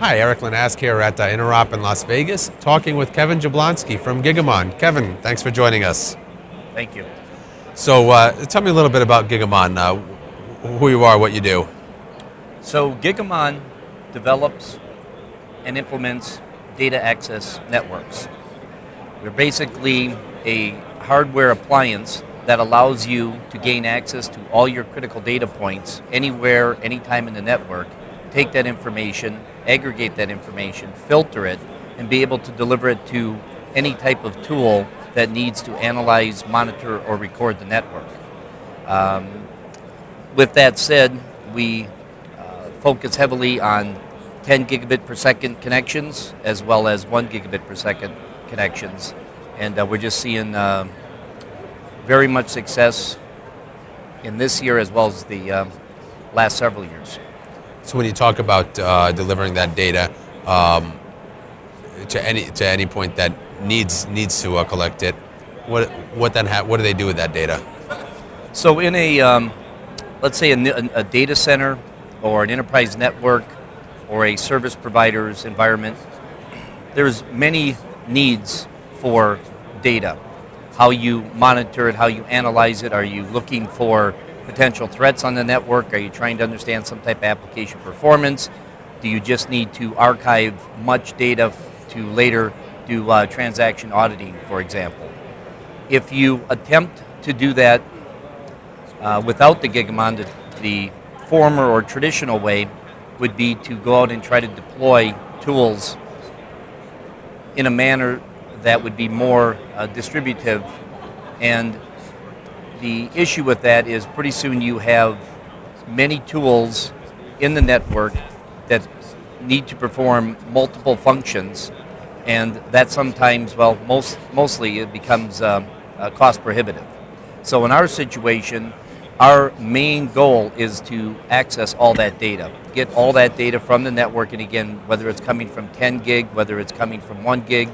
Hi, Erik Linask here at Interop in Las Vegas, talking with Kevin Jablonski from Gigamon. Kevin, thanks for joining us. Thank you. So tell me a little bit about Gigamon, who you are, what you do. So Gigamon develops and implements data access networks. We're basically a hardware appliance that allows you to gain access to all your critical data points anywhere, anytime in the network, take that information, aggregate that information, filter it, and be able to deliver it to any type of tool that needs to analyze, monitor, or record the network. With that said, we focus heavily on 10 gigabit per second connections as well as 1 gigabit per second connections. And we're just seeing very much success in this year as well as the last several years. So when you talk about delivering that data to any point that needs to collect it, what do they do with that data? So in a let's say a data center or an enterprise network or a service provider's environment, there's many needs for data. How you monitor it, how you analyze it. Are you looking for potential threats on the network? Are you trying to understand some type of application performance? Do you just need to archive much data to later do transaction auditing, for example? If you attempt to do that without the Gigamon, the former or traditional way would be to go out and try to deploy tools in a manner that would be more distributive. And the issue with that is pretty soon you have many tools in the network that need to perform multiple functions, and that sometimes, well, mostly it becomes cost prohibitive. So in our situation, our main goal is to access all that data, get all that data from the network, and again, whether it's coming from 10 gig, whether it's coming from 1 gig,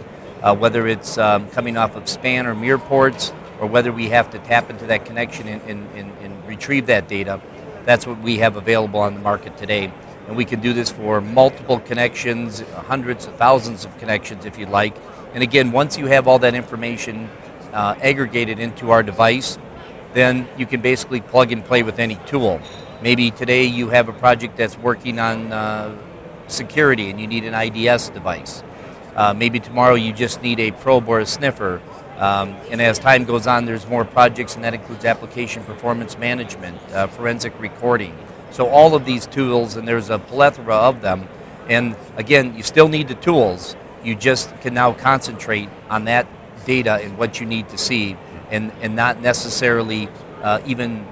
whether it's coming off of span or mirror ports, or whether we have to tap into that connection and retrieve that data, that's what we have available on the market today. And we can do this for multiple connections, hundreds of thousands of connections if you'd like. And again, once you have all that information aggregated into our device, then you can basically plug and play with any tool. Maybe today you have a project that's working on security and you need an IDS device. Maybe tomorrow you just need a probe or a sniffer. And as time goes on, there's more projects, and that includes application performance management, forensic recording. So all of these tools, and there's a plethora of them. And again, you still need the tools. You just can now concentrate on that data and what you need to see, and not necessarily even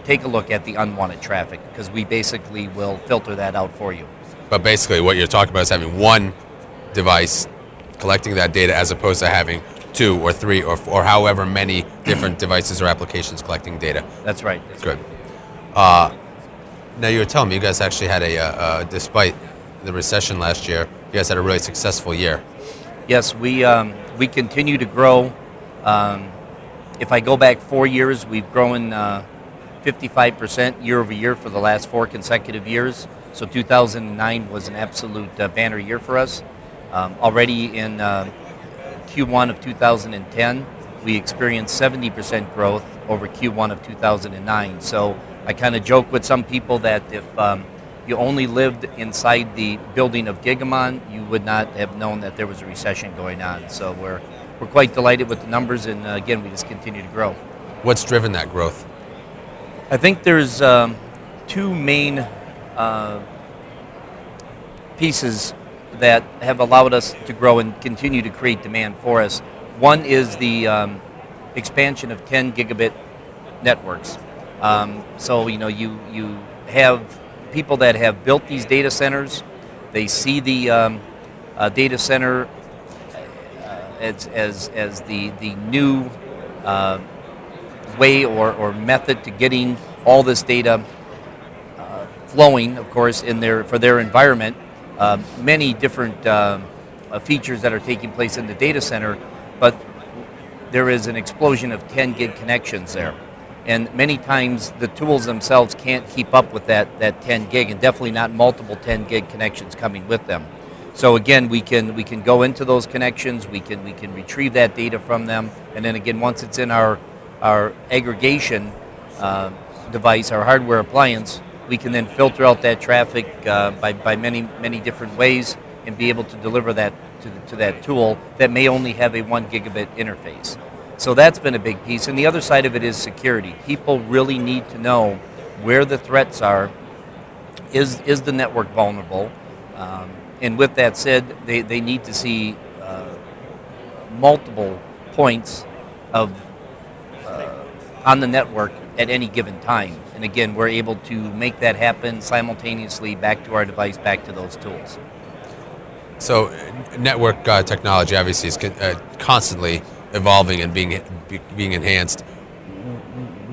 take a look at the unwanted traffic, because we basically will filter that out for you. But basically what you're talking about is having one device collecting that data as opposed to having 2 or 3 or however many different devices or applications collecting data. That's right. That's good. Now you were telling me you guys actually had despite the recession last year, you guys had a really successful year. Yes, we continue to grow. If I go back 4 years, we've grown 55% year over year for the last 4 consecutive years. So 2009 was an absolute banner year for us. Already in Q1 of 2010, we experienced 70% growth over Q1 of 2009. So I kind of joke with some people that if you only lived inside the building of Gigamon, you would not have known that there was a recession going on. So we're quite delighted with the numbers, and again, we just continue to grow. What's driven that growth? I think there's 2 main pieces that have allowed us to grow and continue to create demand for us. One is the expansion of 10 gigabit networks. So you have people that have built these data centers. They see the data center as the new way or method to getting all this data flowing, of course, for their environment. Many different features that are taking place in the data center, but there is an explosion of 10 gig connections there. And many times the tools themselves can't keep up with that 10 gig, and definitely not multiple 10 gig connections coming with them. So again, we can go into those connections, we can retrieve that data from them, and then again, once it's in our aggregation device, our hardware appliance, we can then filter out that traffic by many different ways and be able to deliver that to that tool that may only have a 1 gigabit interface. So that's been a big piece. And the other side of it is security. People really need to know where the threats are. Is the network vulnerable? And with that said, they need to see multiple points of on the network at any given time. And again, we're able to make that happen simultaneously back to our device, back to those tools. So network technology obviously is constantly evolving and being enhanced.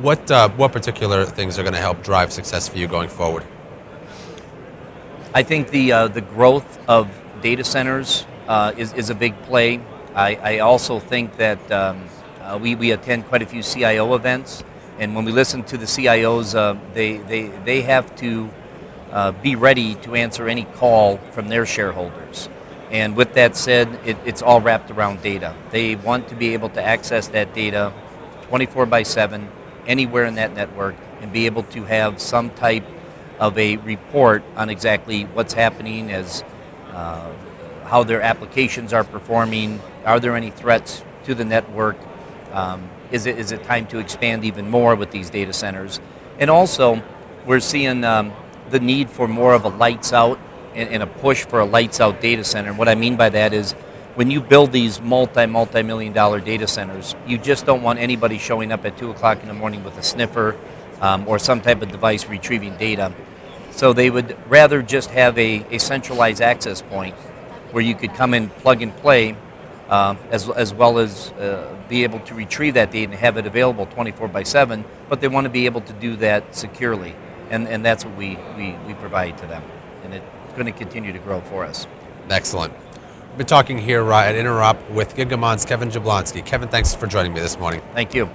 What particular things are going to help drive success for you going forward? I think the growth of data centers is a big play. I also think that we attend quite a few CIO events, and when we listen to the CIOs, they have to be ready to answer any call from their shareholders. And with that said, it's all wrapped around data. They want to be able to access that data 24/7, anywhere in that network, and be able to have some type of a report on exactly what's happening, as how their applications are performing. Are there any threats to the network? Is it time to expand even more with these data centers? And also, we're seeing the need for more of a lights out and a push for a lights out data center. And what I mean by that is, when you build these multi-million dollar data centers, you just don't want anybody showing up at 2 o'clock in the morning with a sniffer or some type of device retrieving data. So they would rather just have a centralized access point where you could come in, plug and play, as well as be able to retrieve that data and have it available 24/7, but they want to be able to do that securely. And that's what we provide to them. And it's going to continue to grow for us. Excellent. We've been talking here at Interop with Gigamon's Kevin Jablonski. Kevin, thanks for joining me this morning. Thank you.